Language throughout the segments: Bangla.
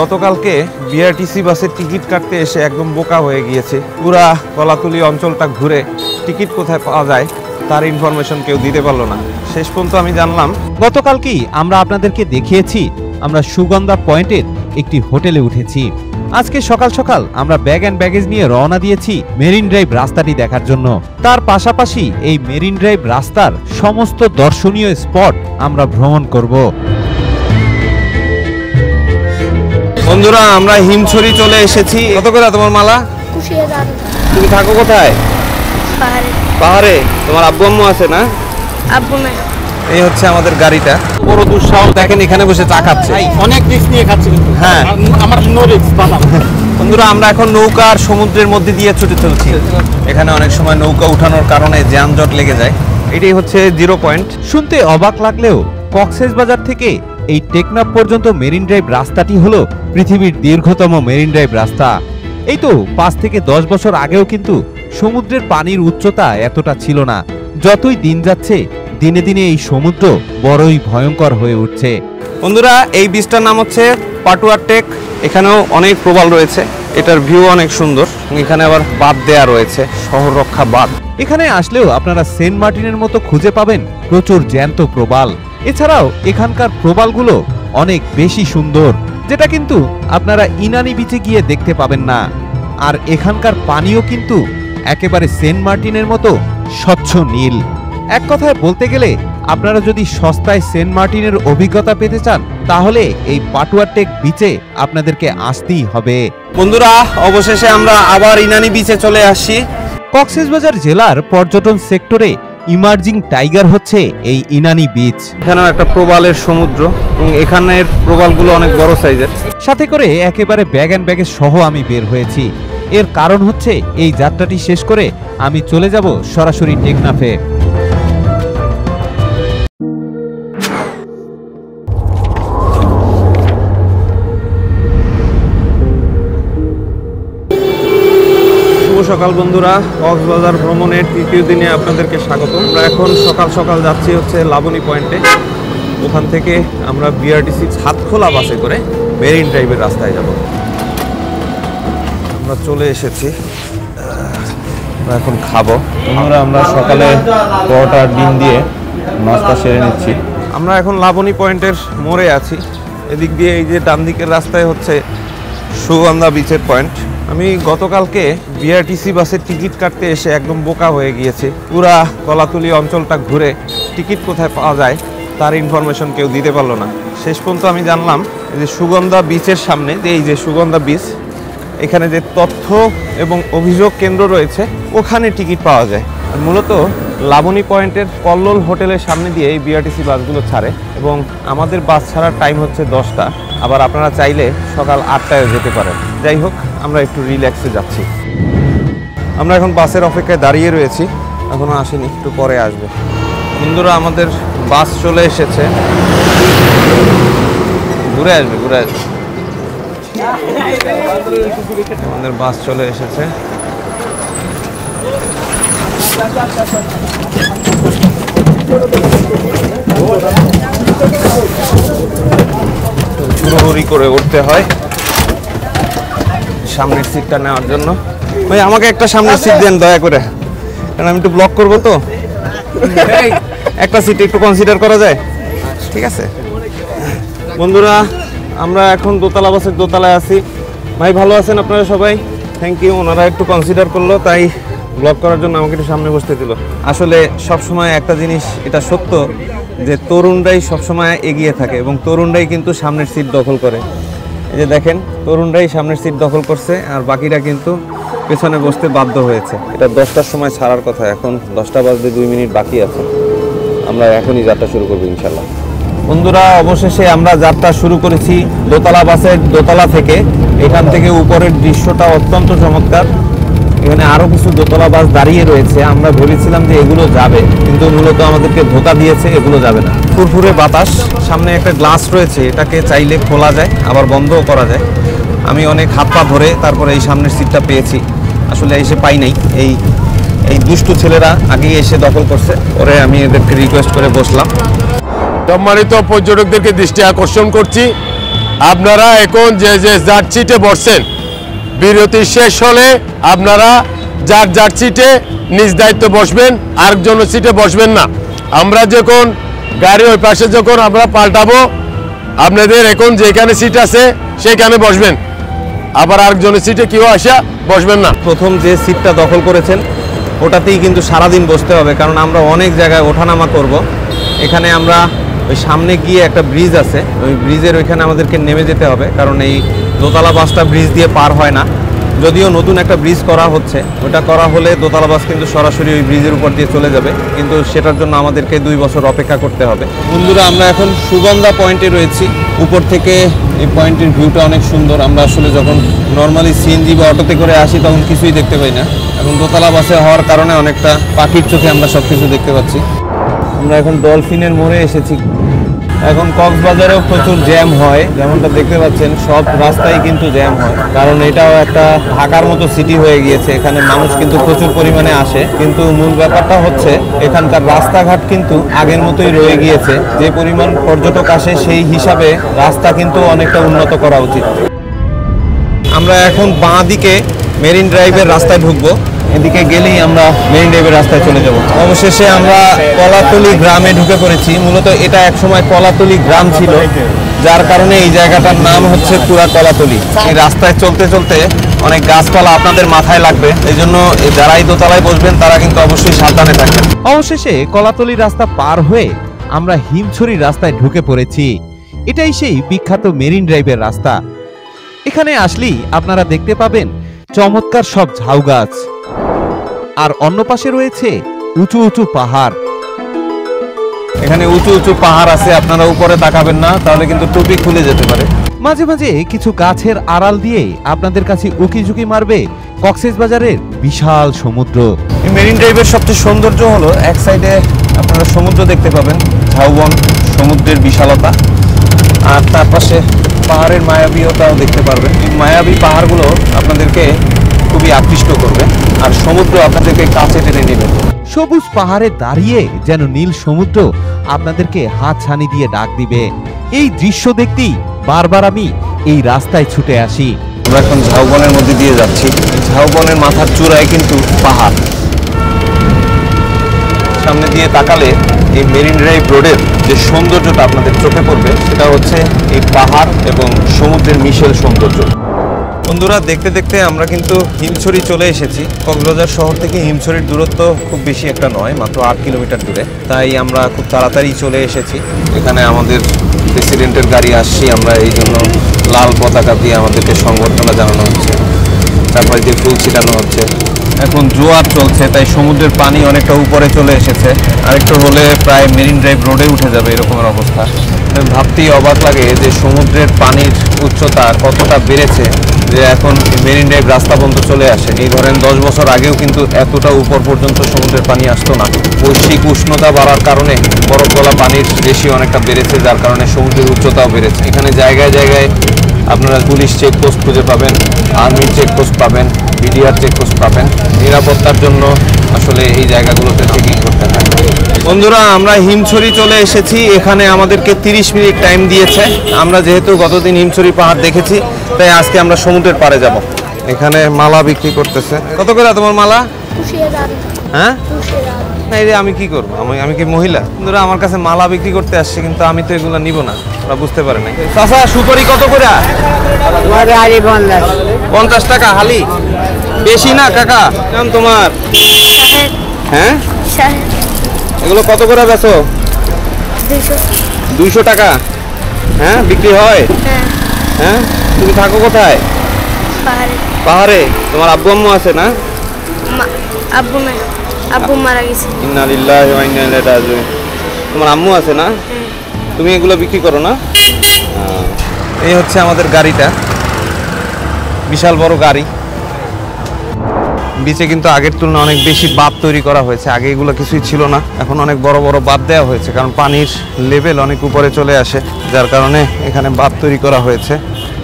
গতকালকে বিআরটিসি বাসের টিকিট কাটতে এসে একদম বোকা হয়ে গিয়েছে। পুরা কলাতলি অঞ্চলটা ঘুরে টিকিট কোথায় পাওয়া যায় তার ইনফরমেশন কেউ দিতে পারলো না। শেষ পর্যন্ত আমি জানলাম গতকালকেই আমরা আপনাদেরকে দেখিয়েছি আমরা সুগন্ধা পয়েন্টের একটি হোটেলে উঠেছি। আজকে সকাল সকাল আমরা ব্যাগ অ্যান্ড ব্যাগেজ নিয়ে রওনা দিয়েছি মেরিন ড্রাইভ রাস্তাটি দেখার জন্য। তার পাশাপাশি এই মেরিন ড্রাইভ রাস্তার সমস্ত দর্শনীয় স্পট আমরা ভ্রমণ করব। বন্ধুরা, আমরা হিমছড়ি চলে এসেছি। কত করে তোমার মালা? তুমি থাকো কোথায়? পাহাড়ে। তোমার আব্বু আম্মু আছে না? আব্বু না। এই হচ্ছে আমাদের গাড়িটা। বড় দুঃসাহস, দেখেন এখানে বসে চা খাচ্ছে। অনেক রিস্ক নিয়ে খাচ্ছি কিন্তু। হ্যাঁ, আমার নো রিস্ক বাবা। বন্ধুরা, আমরা এখন নৌকা আর সমুদ্রের মধ্যে দিয়ে ছুটে চলছি। এখানে অনেক সময় নৌকা উঠানোর কারণে যানজট লেগে যায়। এটাই হচ্ছে 0 পয়েন্ট। শুনতে অবাক লাগলেও কক্সবাজার থেকে এই টেকনাফ পর্যন্ত মেরিন ড্রাইভ রাস্তাটি হলো পৃথিবীর দীর্ঘতম মেরিন ড্রাইভ রাস্তা। এই তো 5 থেকে 10 বছর আগেও কিন্তু সমুদ্রের পানির উচ্চতা এতটা ছিল না। যতই দিন যাচ্ছে দিনে দিনে এই সমুদ্র বড়ই ভয়ঙ্কর হয়ে উঠছে। বন্ধুরা, এই বীজটার নাম হচ্ছে পাটুয়া টেক। এখানেও অনেক প্রবাল রয়েছে। এটার ভিউ অনেক সুন্দর। এখানে আবার বাঁধ দেয়া রয়েছে, শহর রক্ষা বাঁধ। এখানে আসলেও আপনারা সেন্ট মার্টিনের মতো খুঁজে পাবেন প্রচুর জ্যান্ত প্রবাল। এছাড়াও এখানকার প্রবালগুলো অনেক বেশি সুন্দর, যেটা কিন্তু আপনারা ইনানি বিচে গিয়ে দেখতে পাবেন না। আর এখানকার পানিও কিন্তু একেবারে সেন্ট মার্টিনের মতো স্বচ্ছ নীল। এক কথায় বলতে গেলে আপনারা যদি সস্তায় সেন্ট মার্টিনের অভিজ্ঞতা পেতে চান তাহলে এই পাটুয়া টেক বিচে আপনাদেরকে আসতেই হবে। বন্ধুরা, অবশেষে আমরা আবার ইনানি বিচে চলে আসছি। কক্সবাজার জেলার পর্যটন সেক্টরে ইমার্জিং টাইগার হচ্ছে এই ইনানি বিচ। এখানেও একটা প্রবালের সমুদ্র এবং এখানের প্রবালগুলো অনেক বড় সাইজের। সাথে করে একেবারে ব্যাগ অ্যান্ড ব্যাগেজ সহ আমি বের হয়েছি। এর কারণ হচ্ছে এই যাত্রাটি শেষ করে আমি চলে যাব সরাসরি টেকনাফে। সকাল বন্ধুরা, কক্সবাজার ভ্রমণের 3য় দিনে আপনাদেরকে স্বাগত। আমরা এখন সকাল সকাল যাচ্ছি হচ্ছে লাবণী পয়েন্টে। ওখান থেকে আমরা বিআরটিসি ছাদখোলা বাসে করে মেরিন ড্রাইভের রাস্তায় যাব। আমরা চলে এসেছি, আমরা এখন খাবো। বন্ধুরা, আমরা সকালে পরোটা ডিম দিয়ে নাস্তা সেরে নিচ্ছি। আমরা এখন লাবণী পয়েন্টের মোড়ে আছি। এদিক দিয়ে এই যে ডান দিকের রাস্তায় হচ্ছে সুগন্ধা বিচের পয়েন্ট। আমি গতকালকে বিআরটিসি বাসের টিকিট কাটতে এসে একদম বোকা হয়ে গিয়েছে। পুরা কলাতলি অঞ্চলটা ঘুরে টিকিট কোথায় পাওয়া যায় তার ইনফরমেশন কেউ দিতে পারলো না। শেষ পর্যন্ত আমি জানলাম যে সুগন্ধা বিচের সামনে যে এই যে সুগন্ধা বিচ, এখানে যে তথ্য এবং অভিযোগ কেন্দ্র রয়েছে ওখানে টিকিট পাওয়া যায়। আর মূলত লাবণী পয়েন্টের কল্লোল হোটেলের সামনে দিয়ে এই বিআরটিসি বাসগুলো ছাড়ে এবং আমাদের বাস ছাড়ার টাইম হচ্ছে 10টা। আবার আপনারা চাইলে সকাল 8টায় যেতে পারেন। যাই হোক, আমরা একটু রিল্যাক্সে যাচ্ছি। আমরা এখন বাসের অপেক্ষায় দাঁড়িয়ে রয়েছি, এখনো আসেনি, একটু পরে আসবে। বন্ধুরা, আমাদের বাস চলে এসেছে। ঘুরে আসবে, ঘুরে আসবে। আমাদের বাস চলে এসেছে। হুড়োহুড়ি করে উঠতে হয় সামনের সিটটা নেওয়ার জন্য। ভাই, আমাকে একটা সামনের সিট দেন দয়া করে, কারণ আমি একটু ব্লক করবো তো। একটা সিট একটু কনসিডার করা যায়? ঠিক আছে বন্ধুরা, আমরা এখন দোতলা বাসের দোতলায় আছি। ভাই, ভালো আছেন আপনারা সবাই? Thank you. ওনারা একটু কনসিডার করলো, তাই ব্লক করার জন্য আমাকে একটু সামনে বসতে দিল। আসলে সবসময় একটা জিনিস এটা সত্য যে তরুণরাই সবসময় এগিয়ে থাকে এবং তরুণরাই কিন্তু সামনের সিট দখল করে। এই যে দেখেন, তরুণরাই সামনের সিট দখল করছে আর বাকিরা কিন্তু পেছনে বসতে বাধ্য হয়েছে। এটা 10টার সময় ছাড়ার কথা, এখন 10টা বাজতে 2 মিনিট বাকি আছে। আমরা এখনই যাত্রা শুরু করবো ইনশাল্লাহ। বন্ধুরা, অবশেষে আমরা যাত্রা শুরু করেছি দোতলা বাসের দোতলা থেকে। এখান থেকে উপরের দৃশ্যটা অত্যন্ত চমৎকার। এখানে আরো কিছু দোতলা বাস দাঁড়িয়ে রয়েছে। আমরা ভেবেছিলাম যে এগুলো যাবে, কিন্তু মূলত আমাদেরকে ধোঁকা দিয়েছে, এগুলো যাবে না। ফুরফুরে বাতাস, সামনে একটা গ্লাস রয়েছে, এটাকে চাইলে খোলা যায় আবার বন্ধও করা যায়। আমি অনেক হাত পা ধরে তারপরে এই সামনের সিটটা পেয়েছি। আসলে এসে পাই নাই, এই দুষ্টু ছেলেরা আগেই এসে দখল করছে, পরে আমি এদেরকে রিকোয়েস্ট করে বসলাম। সম্মানিত পর্যটকদেরকে দৃষ্টি আকর্ষণ করছি, আপনারা এখন যে যে যার সিটে বসছেন, বিরতি শেষ হলে আপনারা যার যার সিটে নিজ দায়িত্ব বসবেন, আরেকজনের সিটে বসবেন না। আমরা যখন গাড়ি ওই পাশে যখন আমরা পাল্টাবো, আপনাদের এখন যেখানে সিট আছে সেখানে বসবেন, আবার আরেকজনের সিটে কেউ আসা বসবেন না। প্রথম যে সিটটা দখল করেছেন ওটাতেই কিন্তু সারাদিন বসতে হবে, কারণ আমরা অনেক জায়গায় ওঠানামা করব। এখানে আমরা ওই সামনে গিয়ে একটা ব্রিজ আছে, ওই ব্রিজের ওইখানে আমাদেরকে নেমে যেতে হবে, কারণ এই দোতলা বাসটা ব্রিজ দিয়ে পার হয় না। যদিও নতুন একটা ব্রিজ করা হচ্ছে, ওটা করা হলে দোতলা বাস কিন্তু সরাসরি ওই ব্রিজের উপর দিয়ে চলে যাবে, কিন্তু সেটার জন্য আমাদেরকে 2 বছর অপেক্ষা করতে হবে। বন্ধুরা, আমরা এখন সুগন্ধা পয়েন্টে রয়েছি। উপর থেকে এই পয়েন্টের ভিউটা অনেক সুন্দর। আমরা আসলে যখন নর্মালি সিএনজি বা অটোতে করে আসি তখন কিছুই দেখতে পাই না। এখন দোতলা বাসে হওয়ার কারণে অনেকটা পাখির চোখে আমরা সব কিছু দেখতে পাচ্ছি। আমরা এখন ডলফিনের মোড়ে এসেছি। এখন কক্সবাজারেও প্রচুর জ্যাম হয়, যেমনটা দেখতে পাচ্ছেন সব রাস্তায় কিন্তু জ্যাম হয়, কারণ এটাও একটা ঢাকার মতো সিটি হয়ে গিয়েছে। এখানে মানুষ কিন্তু প্রচুর পরিমাণে আসে, কিন্তু মূল ব্যাপারটা হচ্ছে এখানকার রাস্তাঘাট কিন্তু আগের মতোই রয়ে গিয়েছে। যে পরিমাণ পর্যটক আসে সেই হিসাবে রাস্তা কিন্তু অনেকটা উন্নত করা উচিত। আমরা এখন বাঁ দিকে মেরিন ড্রাইভের রাস্তায় ঢুকবো। এদিকে গেলেই আমরা মেরিন ড্রাইভের রাস্তায় চলে যাব। অবশেষে আমরা কলাতলি গ্রামে ঢুকে পড়েছি। মূলত এটা একসময় কলাতলি গ্রাম ছিল, যার কারণে এই জায়গাটার নাম হচ্ছে পুরা কলাতলি। এই রাস্তায় চলতে চলতে অনেক গাছপালা আপনাদের মাথায় লাগবে, এই জন্য যারাই দোতলায় বসবেন তারা কিন্তু অবশ্যই সাবধানে থাকবেন। অবশেষে কলাতলি রাস্তা পার হয়ে আমরা হিমছড়ি রাস্তায় ঢুকে পড়েছি। এটাই সেই বিখ্যাত মেরিন ড্রাইভের রাস্তা। এখানে আসলেই আপনারা দেখতে পাবেন চমৎকার সব ঝাউ গাছ, আর অন্য পাশে রয়েছে উঁচু উঁচু পাহাড়। এখানে উঁচু উঁচু পাহাড় আছে, আপনারা উপরে তাকাবেন না, তাহলে কিন্তু টুপি খুলে যেতে পারে। মাঝে মাঝে কিছু গাছের আড়াল দিয়ে আপনাদের কাছে উকিঝুঁকি মারবে কক্সবাজারের বিশাল সমুদ্র। এই মেরিন ড্রাইভের সবচেয়ে সৌন্দর্য হলো এক সাইডে আপনারা সমুদ্র দেখতে পাবেন, ঝাউবন, সমুদ্রের বিশালতা, আর তার পাশে পাহাড়ের মায়াবীয়তাও দেখতে পারবেন। এই মায়াবী পাহাড়গুলো আপনাদেরকে খুবই আকৃষ্ট করবে, আর সমুদ্র আপনাদেরকে কাছে টেনে নেবে। সবুজ পাহাড়ে দাঁড়িয়ে যেন নীল সমুদ্র আপনাদেরকে হাত ছানি দিয়ে ডাক দিবে। এই দৃশ্য দেখতেই বারবার আমি এই রাস্তায় ছুটে আসি। আমরা এখন ঝাউবনের মধ্যে দিয়ে যাচ্ছি। ঝাউবনের মাথার চূড়ায় কিন্তু পাহাড়। সামনে দিয়ে তাকালে এই মেরিন ড্রাইভ রোডের যে সৌন্দর্যটা আপনাদের চোখে পড়বে সেটা হচ্ছে এই পাহাড় এবং সমুদ্রের মিশেল সৌন্দর্য। বন্ধুরা, দেখতে দেখতে আমরা কিন্তু হিমছড়ি চলে এসেছি। কক্সবাজার শহর থেকে হিমছড়ির দূরত্ব খুব বেশি একটা নয়, মাত্র 8 কিলোমিটার দূরে। তাই আমরা খুব তাড়াতাড়ি চলে এসেছি। এখানে আমাদের প্রেসিডেন্টের গাড়ি আসছি আমরা, এই জন্য লাল পতাকা দিয়ে আমাদেরকে সংবর্ধনা জানানো হচ্ছে, চারপাশ দিয়ে ফুল ছিটানো হচ্ছে। এখন জোয়ার চলছে, তাই সমুদ্রের পানি অনেকটা উপরে চলে এসেছে। আরেকটু হলে প্রায় মেরিন ড্রাইভ রোডে উঠে যাবে এরকমের অবস্থা। ভাবতেই অবাক লাগে যে সমুদ্রের পানির উচ্চতা কতটা বেড়েছে, যে এখন মেরিন ড্রাইভ রাস্তা পর্যন্ত চলে আসে। এই ধরেন 10 বছর আগেও কিন্তু এতটা উপর পর্যন্ত সমুদ্রের পানি আসতো না। বৈশ্বিক উষ্ণতা বাড়ার কারণে বরফ গলা পানির রেশিও অনেকটা বেড়েছে, যার কারণে সমুদ্রের উচ্চতাও বেড়েছে। এখানে জায়গায় জায়গায় আপনারা পুলিশ চেকপোস্ট খুঁজে পাবেন, আর্মির চেকপোস্ট পাবেন, বিডিআর চেকপোস্ট পাবেন। নিরাপত্তার জন্য আসলে এই জায়গাগুলোতে চেকিং করতে হয়। বন্ধুরা, আমরা হিমছড়ি চলে এসেছি। এখানে আমাদেরকে 30 মিনিট টাইম দিয়েছে। আমরা যেহেতু গতদিন হিমছড়ি পাহাড় দেখেছি, তাই আজকে আমরা সমুদ্রের পাড়ে যাব। এখানে মালা বিক্রি করতেছে। কত করে তোমার মালা? হ্যাঁ, এই রে, আমি কি করবো? আমি কি মহিলা? বন্ধুরা, আমার কাছে মালা বিক্রি করতে আসছে, কিন্তু আমি তো এগুলো নিব না। ওরা বুঝতে পারে নাই। চাচা, সুপারি কত করে? 50 টাকা হালি। বেশি না কাকা? নাম তোমার? হ্যাঁ, এগুলো কত করে বেচো? 200 টাকা। হ্যাঁ, বিক্রি হয়? হ্যাঁ, তুমি থাকো কোথায়? পাহাড়ে। তোমার আব্বু আম্মু আছে না? আব্বু মারা গেছে। ইন্না লিল্লাহি ওয়া ইন্না ইলাইহি রাজিউন। তোমার আম্মু আছে না? তুমি এগুলো বিক্রি করো না? এই হচ্ছে আমাদের গাড়িটা, বিশাল বড় গাড়ি। বিচে কিন্তু আগের তুলনায় অনেক বেশি বাঁধ তৈরি করা হয়েছে। আগে এগুলো কিছুই ছিল না, এখন অনেক বড় বড় বাঁধ দেওয়া হয়েছে, কারণ পানির লেভেল অনেক উপরে চলে আসে, যার কারণে এখানে বাঁধ তৈরি করা হয়েছে।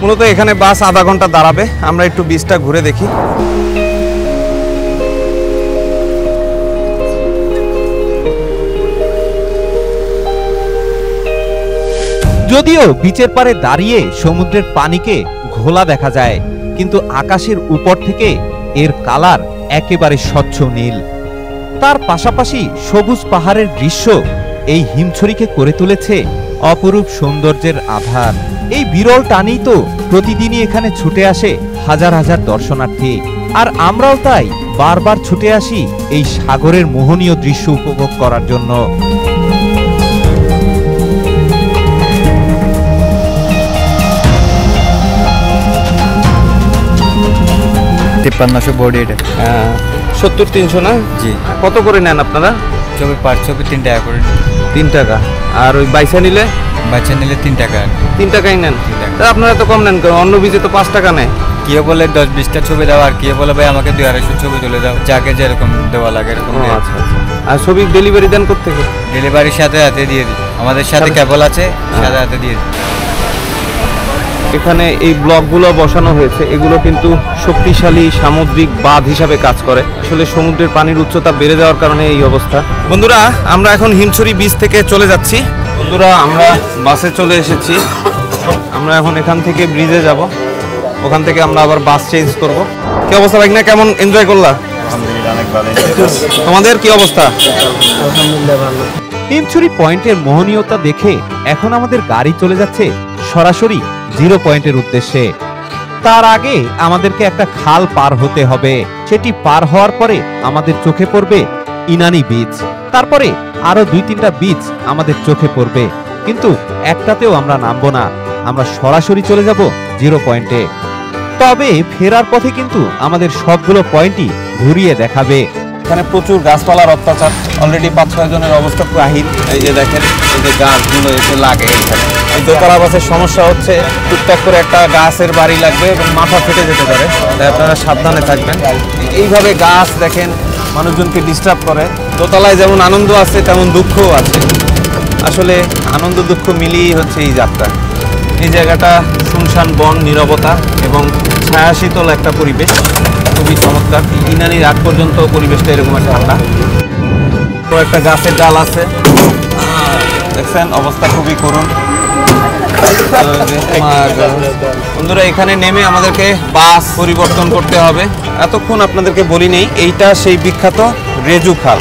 মূলত এখানে বাস আধা ঘন্টা দাঁড়াবে। আমরা একটু বিচটা ঘুরে দেখি। যদিও বিচের পারে দাঁড়িয়ে সমুদ্রের পানিকে ঘোলা দেখা যায়, কিন্তু আকাশের উপর থেকে এর কালার একেবারে স্বচ্ছ নীল। তার পাশাপাশি সবুজ পাহাড়ের দৃশ্য এই হিমছড়িকে করে তুলেছে অপরূপ সৌন্দর্যের আধার। এই বিরল টানেই তো প্রতিদিনই এখানে ছুটে আসে হাজার হাজার দর্শনার্থী, আর আমরাও তাই বারবার ছুটে আসি এই সাগরের মোহনীয় দৃশ্য উপভোগ করার জন্য। 5300 বডি এটা। 70-300 না? জি। কত করে নেন আপনারা? ছবি পার ছবি 3 টাকা করে। 3 টাকা। আর ওই বাইসা নিলে? বাচ্চা নিলে 3 টাকা। 3 টাকাই নেন? 3 টাকা। তা আপনারা তো কম নেন, অন্য বীজে তো 5 টাকা নেয়। কেউ বলে 10-20টা ছবি দাও, আর কেউ বলে ভাই আমাকে 200-250 ছবি তুলে দাও, যাকে যেরকম দেওয়া লাগে এরকম। আচ্ছা আচ্ছা। আর ছবি ডেলিভারি দেন কোত্থেকে? ডেলিভারির সাথে হাতে দিয়ে দিই, আমাদের সাথে কেবল আছে, সাথে হাতে দিয়ে দিই। এখানে এই ব্লকগুলো বসানো হয়েছে, এগুলো কিন্তু শক্তিশালী সামুদ্রিক বাঁধ হিসাবে কাজ করে। আসলে সমুদ্রের পানির উচ্চতা বেড়ে যাওয়ার কারণে এই অবস্থা। বন্ধুরা, আমরা এখন হিমছড়ি বীচ থেকে চলে যাচ্ছি। বন্ধুরা, আমরা বাসে চলে এসেছি। আমরা এখন এখান থেকে ব্রিজে যাব, ওখান থেকে আমরা আবার বাস চেঞ্জ করব। কি অবস্থা ভাই, না কেমন এনজয় করলা? আলহামদুলিল্লাহ অনেক ভালো। তোমাদের কি অবস্থা? আলহামদুলিল্লাহ ভালো। হিমছড়ি পয়েন্টের মোহনীয়তা দেখে এখন আমাদের গাড়ি চলে যাচ্ছে সরাসরি 0 পয়েন্টের উদ্দেশ্যে। তার আগে আমাদেরকে একটা খাল পার হতে হবে। সেটি পার হওয়ার পরে আমাদের চোখে পড়বে ইনানি বিচ। তারপরে আরো 2-3টা বিচ আমাদের চোখে পড়বে, কিন্তু একটাতেও আমরা নামবো না, আমরা সরাসরি চলে যাব 0 পয়েন্টে। তবে ফেরার পথে কিন্তু আমাদের সবগুলো পয়েন্টই ঘুরিয়ে দেখাবে। এখানে প্রচুর গাছপালার অত্যাচার, অলরেডি 5-6 জনের অবস্থা কাহিল। এই যে দেখেন, এই যে গাছগুলো এসে লাগে এখানে। এই দোতলা বাসের সমস্যা হচ্ছে, টুকটাক করে একটা গাছের বাড়ি লাগবে এবং মাথা ফেটে যেতে পারে, তাই আপনারা সাবধানে থাকবেন। এইভাবে গাছ দেখেন মানুষজনকে ডিস্টার্ব করে। দোতলায় যেমন আনন্দ আছে তেমন দুঃখও আছে। আসলে আনন্দ দুঃখ মিলিয়েই হচ্ছে এই যাত্রা। এই জায়গাটা শুনশান বন, নীরবতা এবং ছায়া শীতল একটা পরিবেশ, খুবই চমৎকার। ইনানির আগ পর্যন্ত পরিবেশটা এরকম একটা ঠান্ডা। তো একটা গাছের ডাল আছে, দেখছেন অবস্থা খুবই করুণ। বন্ধুরা, এখানে নেমে আমাদেরকে বাস পরিবর্তন করতে হবে। এতক্ষণ আপনাদেরকে বলি নেই, এইটা সেই বিখ্যাত রেজু খাল।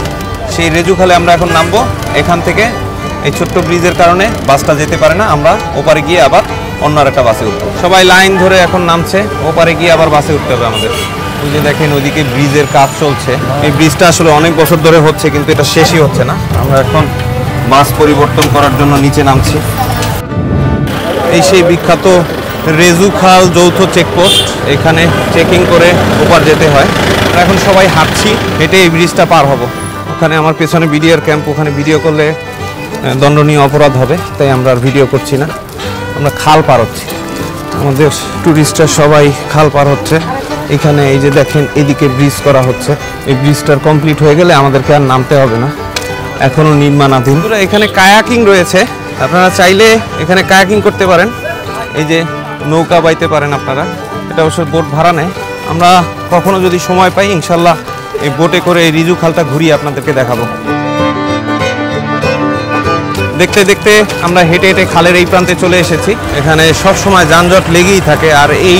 সেই রেজু খালে আমরা এখন নামবো। এখান থেকে এই ছোট্ট ব্রিজের কারণে বাসটা যেতে পারে না, আমরা ওপারে গিয়ে আবার অন্য একটা বাসে উঠবো। সবাই লাইন ধরে এখন নামছে, ওপারে গিয়ে আবার বাসে উঠতে হবে আমাদের। ওই যে দেখেন ওইদিকে ব্রিজের কাজ চলছে। এই ব্রিজটা আসলে অনেক বছর ধরে হচ্ছে, কিন্তু এটা শেষই হচ্ছে না। আমরা এখন বাস পরিবর্তন করার জন্য নিচে নামছি। এই সেই বিখ্যাত রেজু খাল যৌথ চেকপোস্ট, এখানে চেকিং করে ওপার যেতে হয়। আমরা এখন সবাই হাঁটছি, হেঁটে এই ব্রিজটা পার হব। ওখানে আমার পেছনে বিডিআর ক্যাম্প, ওখানে ভিডিও করলে দণ্ডনীয় অপরাধ হবে, তাই আমরা আর ভিডিও করছি না। আমরা খাল পার হচ্ছি, আমাদের টুরিস্টরা সবাই খাল পার হচ্ছে। এখানে এই যে দেখেন এদিকে ব্রিজ করা হচ্ছে, এই ব্রিজটার কমপ্লিট হয়ে গেলে আমাদেরকে আর নামতে হবে না, এখনও নির্মাণাধীন। এখানে কায়াকিং রয়েছে, আপনারা চাইলে এখানে কায়াকিং করতে পারেন। এই যে নৌকা বাইতে পারেন আপনারা, এটা অবশ্য বোট ভাড়া নেয়। আমরা কখনো যদি সময় পাই ইনশাল্লাহ এই বোটে করে এই রিজু খালটা ঘুরিয়ে আপনাদেরকে দেখাবো। দেখতে দেখতে আমরা হেঁটে হেঁটে খালের এই প্রান্তে চলে এসেছি। এখানে সব সময় যানজট লেগেই থাকে, আর এই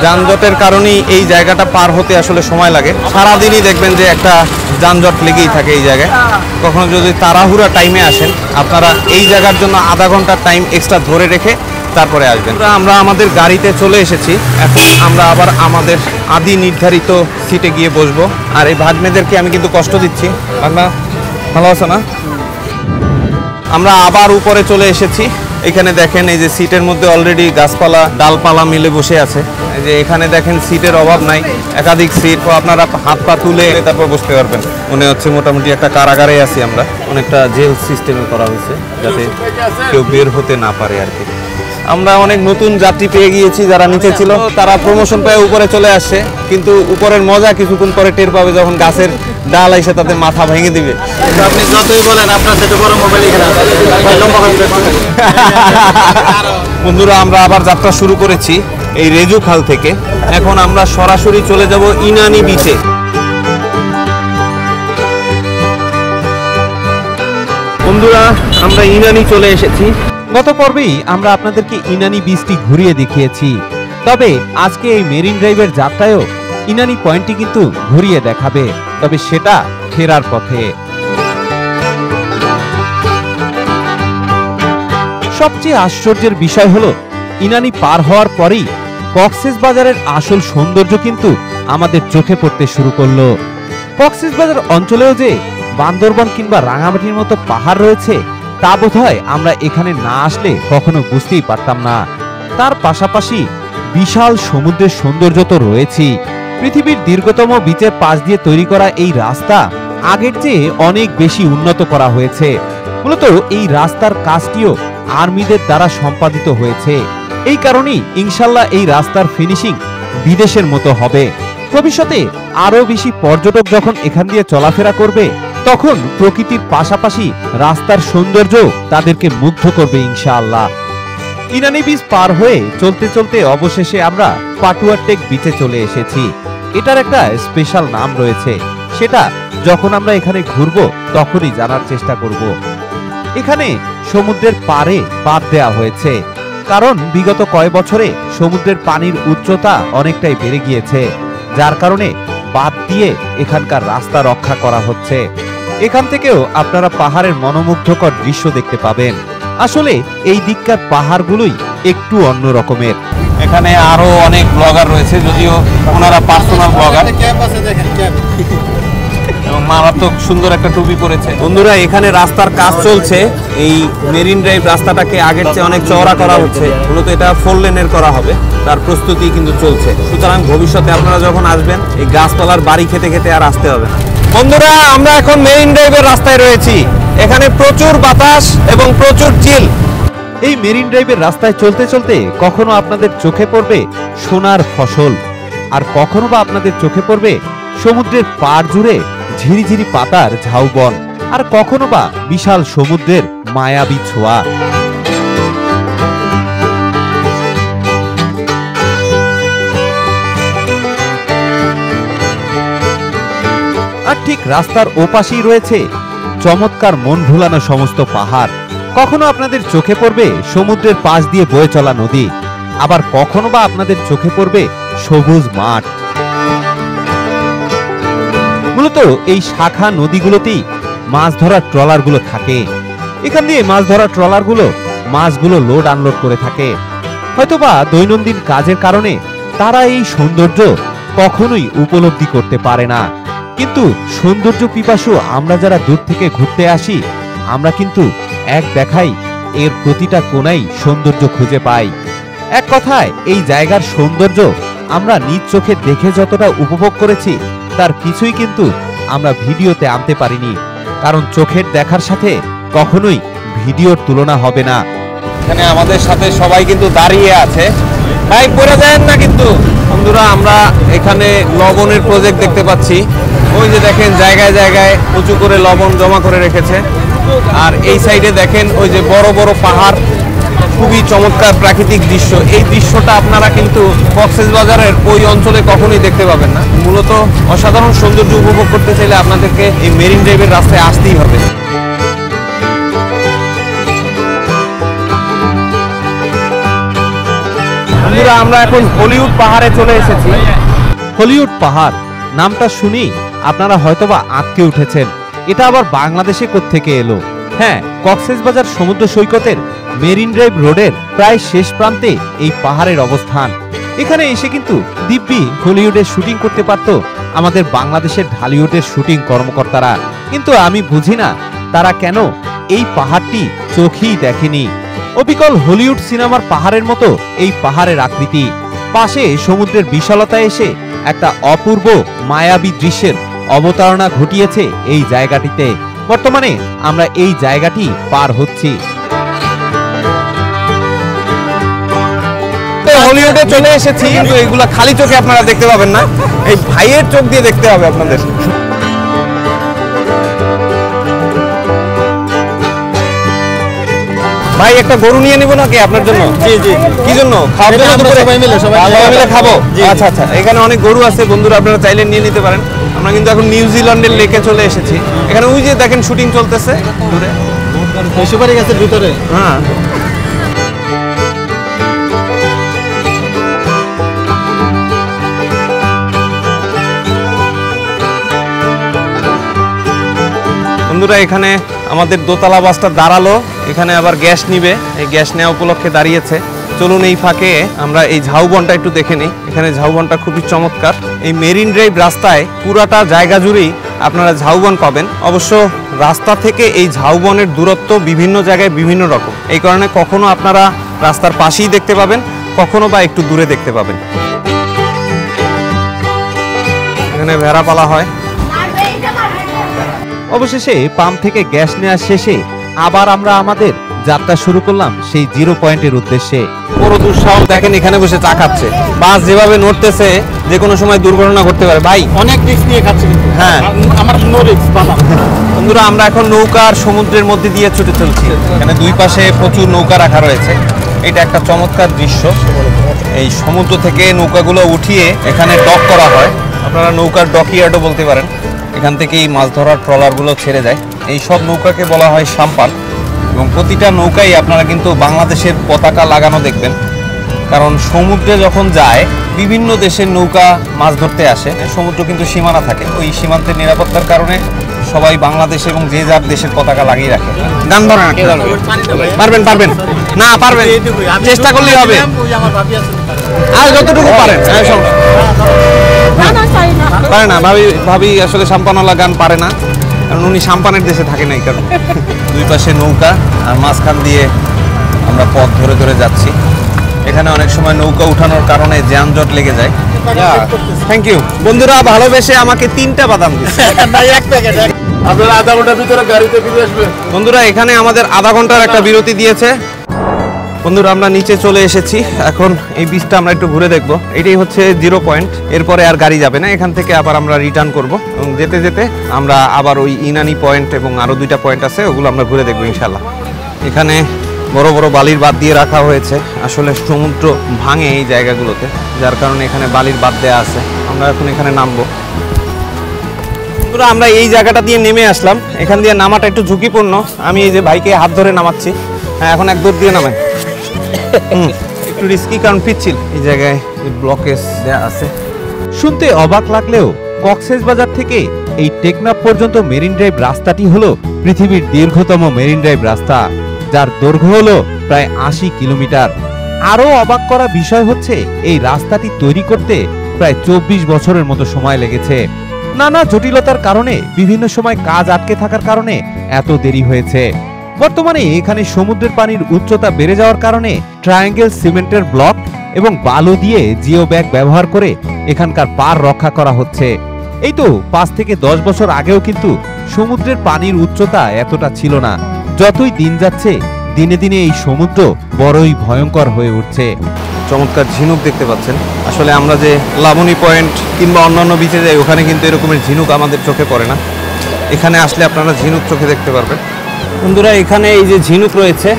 যানজটের কারণেই এই জায়গাটা পার হতে আসলে সময় লাগে। সারাদিনই দেখবেন যে একটা যানজট লেগেই থাকে এই জায়গায়। কখনো যদি তাড়াহুড়া টাইমে আসেন, আপনারা এই জায়গার জন্য আধা ঘন্টার টাইম এক্সট্রা ধরে রেখে তারপরে আসবেন। আমরা আমাদের গাড়িতে চলে এসেছি, এখন আমরা আবার আমাদের আদি নির্ধারিত সিটে গিয়ে বসবো। আর এই ভাগ্নেদেরকে আমি কিন্তু কষ্ট দিচ্ছি। ভাগনা ভালো আছো না? আমরা আবার উপরে চলে এসেছি। এখানে দেখেন এই যে সিটের মধ্যে অলরেডি গাছপালা ডালপালা মিলে বসে আছে। এই যে এখানে দেখেন সিটের অভাব নাই, একাধিক সিট, আপনারা হাত পা তুলে তারপর বসতে পারবেন। মনে হচ্ছে মোটামুটি একটা কারাগারে আছি আমরা। অনেকটা জেল সিস্টেমে করা হয়েছে যাতে কেউ বের হতে না পারে আর কি। আমরা অনেক নতুন যাত্রী পেয়ে গিয়েছি, যারা নিচে ছিল তারা প্রমোশন পেয়ে উপরে চলে আসছে, কিন্তু উপরের মজা কিছুক্ষণ পরে টের পাবে যখন গাছের ডাল এসে তাদের মাথা ভেঙে দিবে। আপনি যতই বলেন আপনার সাথে বড় মোবাইল এখানে বন্ধুরা, আমরা আবার যাত্রা শুরু করেছি এই রেজু খাল থেকে। এখন আমরা সরাসরি চলে যাব ইনানি বিচে। বন্ধুরা, আমরা ইনানি চলে এসেছি। গত পর্বেই আমরা আপনাদেরকে ইনানি বিচটি ঘুরিয়ে দেখিয়েছি, তবে আজকে এই মেরিন ড্রাইভের যাত্রায়ও ইনানি পয়েন্টটি কিন্তু ঘুরিয়ে দেখাবে, তবে সেটা ফেরার পথে। সবচেয়ে আশ্চর্যের বিষয় হলো ইনানি পার হওয়ার পরেই কক্সবাজারের আসল সৌন্দর্য কিন্তু আমাদের চোখে পড়তে শুরু করলো। কক্সবাজার অঞ্চলেও যে বান্দরবন কিংবা রাঙামাটির মতো পাহাড় রয়েছে তা বোধহয় আমরা এখানে না আসলে কখনো বুঝতেই পারতাম না। তার পাশাপাশি বিশাল সমুদ্রের সৌন্দর্য তো রয়েছেই। পৃথিবীর দীর্ঘতম বিচের পাশ দিয়ে তৈরি করা এই রাস্তা আগের চেয়ে অনেক বেশি উন্নত করা হয়েছে। মূলত এই রাস্তার কাজটিও আর্মিদের দ্বারা সম্পাদিত হয়েছে। এই কারণেই ইনশাল্লাহ এই রাস্তার ফিনিশিং বিদেশের মতো হবে। ভবিষ্যতে আরো বেশি পর্যটক যখন এখান দিয়ে চলাফেরা করবে তখন প্রকৃতির পাশাপাশি রাস্তার সৌন্দর্য তাদেরকে মুগ্ধ করবে ইনশাআল্লাহ। ইনানি বিচ পার হয়ে চলতে চলতে অবশেষে আমরা পাটুয়া টেক বিচে চলে এসেছি। এটার একটা স্পেশাল নাম রয়েছে, সেটা যখন আমরা এখানে ঘুরবো তখনই জানার চেষ্টা করব। এখানে সমুদ্রের পাড়ে বাঁধ দেওয়া হয়েছে, কারণ বিগত কয়েক বছরে সমুদ্রের পানির উচ্চতা অনেকটাই বেড়ে গিয়েছে, যার কারণে বাঁধ দিয়ে এখানকার রাস্তা রক্ষা করা হচ্ছে। এখান থেকেও আপনারা পাহাড়ের মনোমুগ্ধকর দৃশ্য দেখতে পাবেন। আসলে এই দিককার পাহাড়গুলোই একটু অন্য রকমের। এখানে আরো অনেক ব্লগার রয়েছে, যদিও ওনারা পার্সোনাল ব্লগার, এবং মারাত্মক সুন্দর একটা টুপি পরেছে। বন্ধুরা, এখানে রাস্তার কাজ চলছে। এই মেরিন ড্রাইভ রাস্তাটাকে আগের চেয়ে অনেক চওড়া করা হচ্ছে, মূলত এটা 4 লেনের করা হবে, তার প্রস্তুতি কিন্তু চলছে। সুতরাং ভবিষ্যতে আপনারা যখন আসবেন এই গাছপালার বাড়ি খেতে খেতে আর আসতে হবে না। বন্ধুরা, আমরা এখন মেরিন ড্রাইভের রাস্তায় রয়েছি। এখানে প্রচুর বাতাস এবং প্রচুর চিল। এই মেরিন ড্রাইভের রাস্তায় চলতে চলতে কখনো আপনাদের চোখে পড়বে সোনার ফসল, আর কখনো বা আপনাদের চোখে পড়বে সমুদ্রের পাড় জুড়ে ঝিরিঝিরি পাতার ঝাউবন, আর কখনো বা বিশাল সমুদ্রের মায়াবী ছোঁয়া। আর ঠিক রাস্তার ওপাশেই রয়েছে চমৎকার মন ভুলানো সমস্ত পাহাড়। কখনো আপনাদের চোখে পড়বে সমুদ্রের পাশ দিয়ে বয়ে চলা নদী, আবার কখনো বা আপনাদের চোখে পড়বে সবুজ মাঠ। মূলত এই শাখা নদীগুলোতেই মাছ ধরার ট্রলারগুলো থাকে। এখান দিয়ে মাছ ধরার ট্রলারগুলো মাছগুলো লোড আনলোড করে থাকে। হয়তোবা দৈনন্দিন কাজের কারণে তারা এই সৌন্দর্য কখনোই উপলব্ধি করতে পারে না, কিন্তু সৌন্দর্য পিপাসু আমরা যারা দূর থেকে ঘুরতে আসি আমরা কিন্তু এক দেখাই এর প্রতিটা কোণাই সৌন্দর্য খুঁজে পাই। এক কথায় এই জায়গার সৌন্দর্য আমরা নিজ চোখে দেখে যতটা উপভোগ করেছি তার কিছুই কিন্তু আমরা ভিডিওতে আনতে পারিনি, কারণ চোখের দেখার সাথে কখনোই ভিডিওর তুলনা হবে না। এখানে আমাদের সাথে সবাই কিন্তু দাঁড়িয়ে আছে, তাই পড়ে যায় না। কিন্তু বন্ধুরা, আমরা এখানে লবণের প্রজেক্ট দেখতে পাচ্ছি। ওই যে দেখেন জায়গায় জায়গায় উঁচু করে লবণ জমা করে রেখেছে, আর এই সাইডে দেখেন ওই যে বড় বড় পাহাড়, খুবই চমৎকার প্রাকৃতিক দৃশ্য। এই দৃশ্যটা আপনারা কিন্তু কক্সবাজারের ওই অঞ্চলে কখনোই দেখতে পাবেন না। মূলত অসাধারণ সৌন্দর্য উপভোগ করতে চাইলে আপনাদেরকে এই মেরিন ড্রাইভের রাস্তায় আসতেই হবে। বন্ধুরা, আমরা এখন হলিউড পাহাড়ে চলে এসেছি। হলিউড পাহাড় নামটা শুনি আপনারা হয়তোবা আঁতকে উঠেছেন, এটা আবার বাংলাদেশে কোত্থেকে এলো? হ্যাঁ, কক্সবাজার সমুদ্র সৈকতের মেরিন ড্রাইভ রোডের প্রায় শেষ প্রান্তে এই পাহাড়ের অবস্থান। এখানে এসে কিন্তু দিব্যি হলিউডের শুটিং করতে পারত আমাদের বাংলাদেশের ঢালিউডের শুটিং কর্মকর্তারা, কিন্তু আমি বুঝি না তারা কেন এই পাহাড়টি চোখেই দেখেনি। অবিকল হলিউড সিনেমার পাহাড়ের মতো এই পাহাড়ের আকৃতি, পাশে সমুদ্রের বিশালতায় এসে একটা অপূর্ব মায়াবী দৃশ্যের অবতারণা ঘটিয়েছে এই জায়গাটিতে। বর্তমানে আমরা এই জায়গাটি পার হচ্ছি। হলিউডে চলে এসেছি, কিন্তু এগুলা খালি চোখে আপনারা দেখতে পাবেন না, এই ভাইয়ের চোখ দিয়ে দেখতে হবে আপনাদের। ভাই, একটা গরু নিয়ে নিব নাকি আপনার জন্য? জি জি। কি জন্য? খাওয়ার জন্য? সবাই মিলে খাবো। আচ্ছা আচ্ছা, এখানে অনেক গরু আছে বন্ধুরা, আপনারা চাইলে নিয়ে নিতে পারেন। আমরা কিন্তু এখন নিউজিল্যান্ডের লেকে চলে এসেছি। এখানে ওই যে দেখেন শুটিং চলতেছে দূরে, সুপারি গাছের ভিতরে। হ্যাঁ, বন্ধুরা এখানে আমাদের দোতলা বাসটা দাঁড়ালো, এখানে আবার গ্যাস নিবে, এই গ্যাস নেওয়া উপলক্ষে দাঁড়িয়েছে। চলুন এই ফাঁকে আমরা এই ঝাউবনটা একটু দেখে নিই। এখানে ঝাউবনটা খুবই চমৎকার। এই মেরিন ড্রাইভ রাস্তায় পুরাটা জায়গা জুড়েই আপনারা ঝাউবন পাবেন। অবশ্য রাস্তা থেকে এই ঝাউবনের দূরত্ব বিভিন্ন জায়গায় বিভিন্ন রকম, এই কারণে কখনো আপনারা রাস্তার পাশেই দেখতে পাবেন, কখনো বা একটু দূরে দেখতে পাবেন। এখানে ভেড়া পালা হয়। অবশেষে পাম্প থেকে গ্যাস নেওয়া শেষে আবার আমরা আমাদের যাত্রা শুরু করলাম সেই 0 পয়েন্টের উদ্দেশ্যে। বড় দুঃসাহস দেখেন, এখানে বসে চা খাচ্ছে। বাস যেভাবে নড়তেছে যে কোনো সময় দুর্ঘটনা ঘটতে পারে। ভাই অনেক রিস্ক নিয়ে খাচ্ছি কিন্তু। হ্যাঁ, আমার নো রিস্ক বাবা। বন্ধুরা আমরা এখন নৌকার সমুদ্রের মধ্যে দিয়ে ছুটে চলছি। এখানে দুই পাশে প্রচুর নৌকা রাখা রয়েছে। এটা একটা চমৎকার দৃশ্য। এই সমুদ্র থেকে নৌকাগুলো উঠিয়ে এখানে ডক করা হয়। আপনারা নৌকার ডকইয়ার্ডও বলতে পারেন। এখান থেকেই মাছ ধরার ট্রলারগুলো ছেড়ে যায়। এই সব নৌকাকে বলা হয় সাম্পান, এবং প্রতিটা নৌকায় আপনারা কিন্তু বাংলাদেশের পতাকা লাগানো দেখবেন। কারণ সমুদ্রে যখন যায় বিভিন্ন দেশের নৌকা মাছ ধরতে আসে, সমুদ্র কিন্তু সীমানা থাকে, ওই সীমান্তের নিরাপত্তার কারণে সবাই বাংলাদেশ এবং যে যার দেশের পতাকা লাগিয়ে রাখে। গান ধরেন, পারবেন পারবেন না পারবেন, চেষ্টা করলেই হবে, আর যতটুকু পারেন। পারে না ভাবি, ভাবি আসলে সাম্পানওয়ালা গান পারে না, কারণ উনি সাম্পানের দেশে থাকে না। এই কারণ দুই পাশে নৌকা আর মাঝখান দিয়ে আমরা পথ ধরে ধরে যাচ্ছি। এখানে অনেক সময় নৌকা উঠানোর কারণে যানজট লেগে যায়। থ্যাংক ইউ বন্ধুরা, ভালোবেসে আমাকে 3টা বাদাম দিচ্ছে। আপনারা আধা ঘন্টার ভিতরে গাড়িতে ফিরে আসবেন। বন্ধুরা এখানে আমাদের আধা ঘন্টার একটা বিরতি দিয়েছে। বন্ধুরা আমরা নিচে চলে এসেছি, এখন এই বীজটা আমরা একটু ঘুরে দেখব। এটাই হচ্ছে 0 পয়েন্ট, এরপরে আর গাড়ি যাবে না। এখান থেকে আবার আমরা রিটার্ন করব, এবং যেতে যেতে আমরা আবার ওই ইনানি পয়েন্ট এবং আরও 2টা পয়েন্ট আছে, ওগুলো আমরা ঘুরে দেখবো ইনশাল্লাহ। এখানে বড় বড় বালির বাঁধ দিয়ে রাখা হয়েছে। আসলে সমুদ্র ভাঙে এই জায়গাগুলোতে, যার কারণে এখানে বালির বাঁধ দেওয়া আছে। আমরা এখন এখানে নামবো। বন্ধুরা আমরা এই জায়গাটা দিয়ে নেমে আসলাম। এখান দিয়ে নামাটা একটু ঝুঁকিপূর্ণ। আমি এই যে ভাইকে হাত ধরে নামাচ্ছি। হ্যাঁ, এখন এক দৌড় দিয়ে নামেন। একটু রিস্কি, কারণ পিচ্ছিল এই জায়গায় ব্লকেজ দেওয়া আছে। শুনতে অবাক লাগলেও কক্সবাজার থেকে এই টেকনাফ পর্যন্ত মেরিন ড্রাইভ রাস্তাটি হলো পৃথিবীর দীর্ঘতম মেরিন ড্রাইভ রাস্তা, যার দৈর্ঘ্য হলো প্রায় 80 কিলোমিটার। আরও অবাক করা বিষয় হচ্ছে এই রাস্তাটি তৈরি করতে প্রায় 24 বছরের মতো সময় লেগেছে। নানা জটিলতার কারণে বিভিন্ন সময় কাজ আটকে থাকার কারণে এত দেরি হয়েছে। বর্তমানে এখানে সমুদ্রের পানির উচ্চতা বেড়ে যাওয়ার কারণে ট্রায়াঙ্গেল সিমেন্টের ব্লক এবং বালু দিয়ে জিও ব্যাগ ব্যবহার করে এখানকার পার রক্ষা করা হচ্ছে। এই তো 5 থেকে 10 বছর আগেও কিন্তু সমুদ্রের পানির উচ্চতা এতটা ছিল না। যতই দিন যাচ্ছে দিনে দিনে এই সমুদ্র বড়ই ভয়ঙ্কর হয়ে উঠছে। চমৎকার ঝিনুক দেখতে পাচ্ছেন। আসলে আমরা যে লাবণী পয়েন্ট কিংবা অন্যান্য বিচে যাই, ওখানে কিন্তু এরকমের ঝিনুক আমাদের চোখে পড়ে না। এখানে আসলে আপনারা ঝিনুক চোখে দেখতে পারবেন। বন্ধুরা এখানে এই যে ঝিনুক রয়েছে,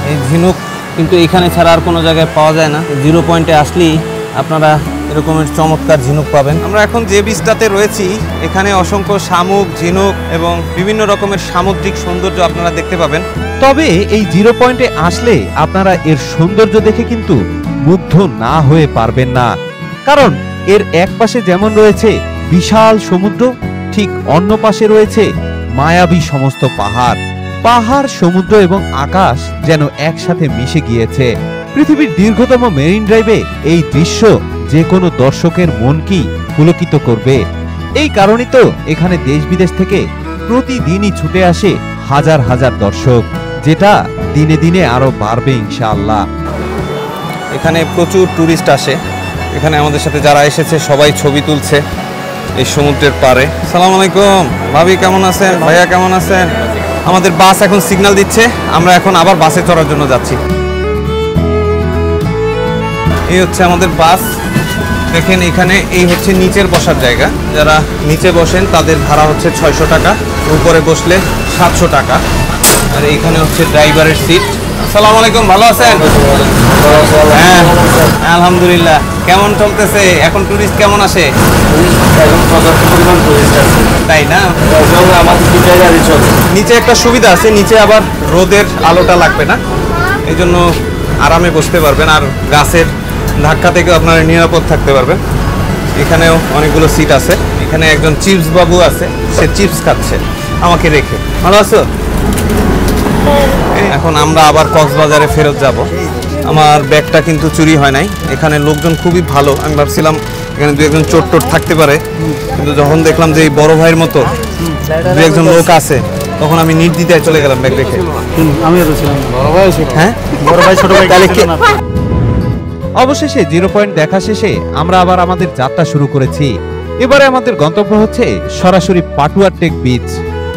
এই ঝিনুক কিন্তু এখানে ছাড়া আর কোনো জায়গায় পাওয়া যায় না। 0 পয়েন্টে আসলেই আপনারা এরকমের চমৎকার ঝিনুক পাবেন। আমরা এখন যে বীজটাতে রয়েছি, এখানে অসংখ্য শামুক, ঝিনুক এবং বিভিন্ন রকমের সামুদ্রিক সৌন্দর্য আপনারা দেখতে পাবেন। তবে এই 0 পয়েন্টে আসলে আপনারা এর সৌন্দর্য দেখে কিন্তু মুগ্ধ না হয়ে পারবেন না, কারণ এর এক পাশে যেমন রয়েছে বিশাল সমুদ্র, ঠিক অন্য পাশে রয়েছে মায়াবী সমস্ত পাহাড়। পাহাড়, সমুদ্র এবং আকাশ যেন একসাথে মিশে গিয়েছে। পৃথিবীর দীর্ঘতম মেরিন ড্রাইভে এই দৃশ্য যে কোনো দর্শকের মনকেই পুলকিত করবে। এই কারণেই তো এখানে দেশ বিদেশ থেকে প্রতিদিনই ছুটে আসে হাজার হাজার দর্শক, যেটা দিনে দিনে আরো বাড়বে ইনশাআল্লাহ। এখানে প্রচুর টুরিস্ট আসে। এখানে আমাদের সাথে যারা এসেছে সবাই ছবি তুলছে এই সমুদ্রের পাড়ে। আসসালামু আলাইকুম ভাবি, কেমন আছেন? ভাইয়া কেমন আছেন? আমাদের বাস এখন সিগন্যাল দিচ্ছে, আমরা এখন আবার বাসে চড়ার জন্য যাচ্ছি। এই হচ্ছে আমাদের বাস। দেখেন এখানে এই হচ্ছে নিচের বসার জায়গা। যারা নিচে বসেন তাদের ভাড়া হচ্ছে 600 টাকা, উপরে বসলে 700 টাকা। আর এইখানে হচ্ছে ড্রাইভারের সিট। আসসালামু আলাইকুম, ভালো আছেন? হ্যাঁ আলহামদুলিল্লাহ। কেমন চলতেছে এখন? টুরিস্ট কেমন আসে? তাই না? নিচে একটা সুবিধা আছে, নিচে আবার রোদের আলোটা লাগবে না, এই জন্য আরামে বসতে পারবেন, আর গাছের ধাক্কা থেকে আপনারা নিরাপদ থাকতে পারবেন। এখানেও অনেকগুলো সিট আছে। এখানে একজন চিপস বাবু আছে, সে চিপস খাচ্ছে। আমাকে রেখে। ভালো আছো? এখন আমরা আবার কক্সবাজারে ফেরত যাব। আমার ব্যাগটা কিন্তু চুরি হয় নাই। এখানে লোকজন খুবই ভালো। আমি ভাবছিলাম এখানে দু একজন চোর টোট থাকতে পারে, কিন্তু যখন দেখলাম যে এই বড় ভাইয়ের মতো দু একজন লোক আছে, তখন আমি নির্দ্বিধায় চলে গেলাম ব্যাগ রেখে। আমিও তো ছিলাম, বড় ভাই ছিল। হ্যাঁ, বড় ভাই ছোট ভাই তাহলে ছিল না। অবশেষে 0 পয়েন্ট দেখা শেষে আমরা আবার আমাদের যাত্রা শুরু করেছি। এবারে আমাদের গন্তব্য হচ্ছে সরাসরি পাটুয়া টেক বিচ।